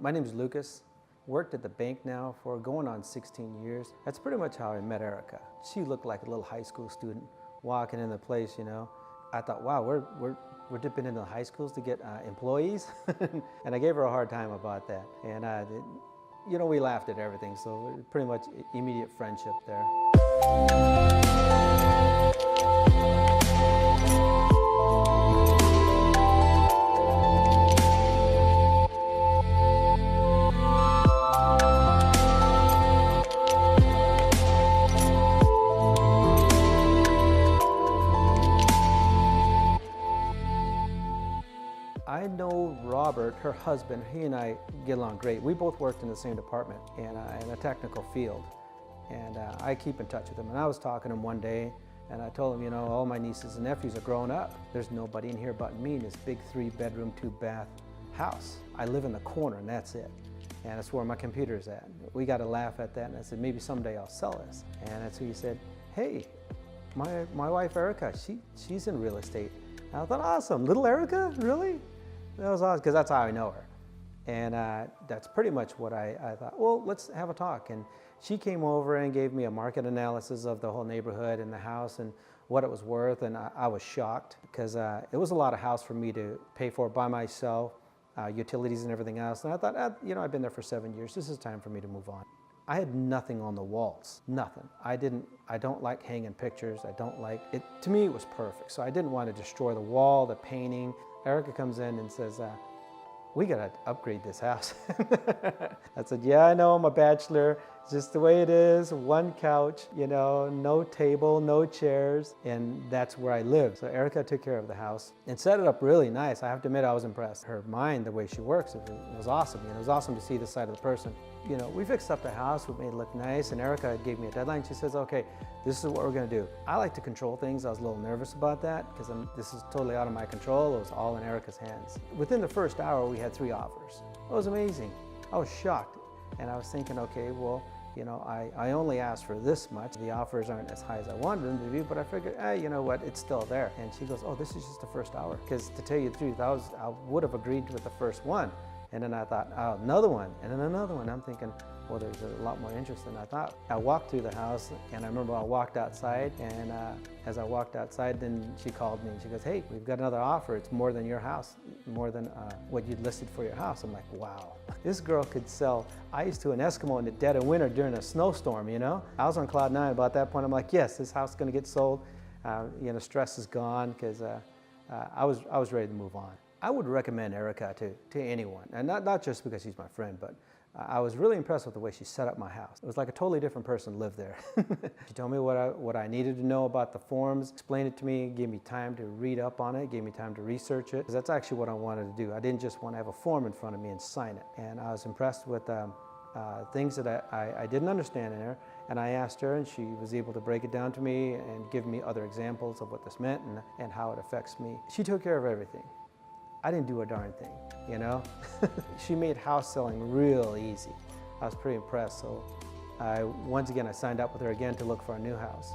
My name is Lucas. Worked at the bank now for going on 16 years. That's pretty much how I met Erika. She looked like a little high school student walking in the place, you know. I thought, wow, we're dipping into the high schools to get employees. And I gave her a hard time about that. And you know, we laughed at everything, so pretty much immediate friendship there. I know Robert, her husband, he and I get along great. We both worked in the same department in a technical field. And I keep in touch with him. And I was talking to him one day and I told him, you know, all my nieces and nephews are grown up. There's nobody in here but me in this big 3-bedroom, 2-bath house. I live in the corner and that's it. And that's where my computer's at. We got to laugh at that and I said, maybe someday I'll sell this. And that's when he said, hey, my wife Erika, she's in real estate. And I thought, awesome, little Erika, really? That was awesome, because that's how I know her. And that's pretty much what I thought, well, let's have a talk. And she came over and gave me a market analysis of the whole neighborhood and the house and what it was worth. And I was shocked, because it was a lot of house for me to pay for by myself, utilities and everything else. And I thought, you know, I've been there for 7 years. This is time for me to move on. I had nothing on the walls, nothing. I don't like hanging pictures. I don't like it. To me, it was perfect. So I didn't want to destroy the wall, the painting. Erika comes in and says, we gotta upgrade this house. I said, yeah, I know, I'm a bachelor. It's just the way it is, one couch, you know, no table, no chairs, and that's where I live. So Erika took care of the house and set it up really nice. I have to admit, I was impressed. Her mind, the way she works, it was awesome. You know, it was awesome to see the side of the person. You know, we fixed up the house, we made it look nice, and Erika gave me a deadline. She says, okay, this is what we're gonna do. I like to control things. I was a little nervous about that because this is totally out of my control. It was all in Erika's hands. Within the first hour, we had 3 offers. It was amazing. I was shocked. And I was thinking, okay, well, you know, I only asked for this much. The offers aren't as high as I wanted them to be, but I figured, you know what, it's still there. And she goes, oh, this is just the first hour. Because to tell you the truth, I would have agreed with the first one. And then I thought, oh, another one, and then another one. I'm thinking, well, there's a lot more interest than I thought. I walked through the house, and I remember I walked outside, and as I walked outside, then she called me, and she goes, hey, we've got another offer. It's more than your house, more than what you'd listed for your house. I'm like, wow. This girl could sell ice to an Eskimo in the dead of winter during a snowstorm, you know? I was on cloud 9 about that point. I'm like, yes, this house is gonna get sold. You know, stress is gone, because I was ready to move on. I would recommend Erika to anyone, and not just because she's my friend, but I was really impressed with the way she set up my house. It was like a totally different person lived there. She told me what I needed to know about the forms, explained it to me, gave me time to read up on it, gave me time to research it, because that's actually what I wanted to do. I didn't just want to have a form in front of me and sign it. And I was impressed with things that I didn't understand in there, and I asked her, and she was able to break it down to me and give me other examples of what this meant and how it affects me. She took care of everything. I didn't do a darn thing, you know? She made house selling real easy. I was pretty impressed, so once again, I signed up with her again to look for a new house.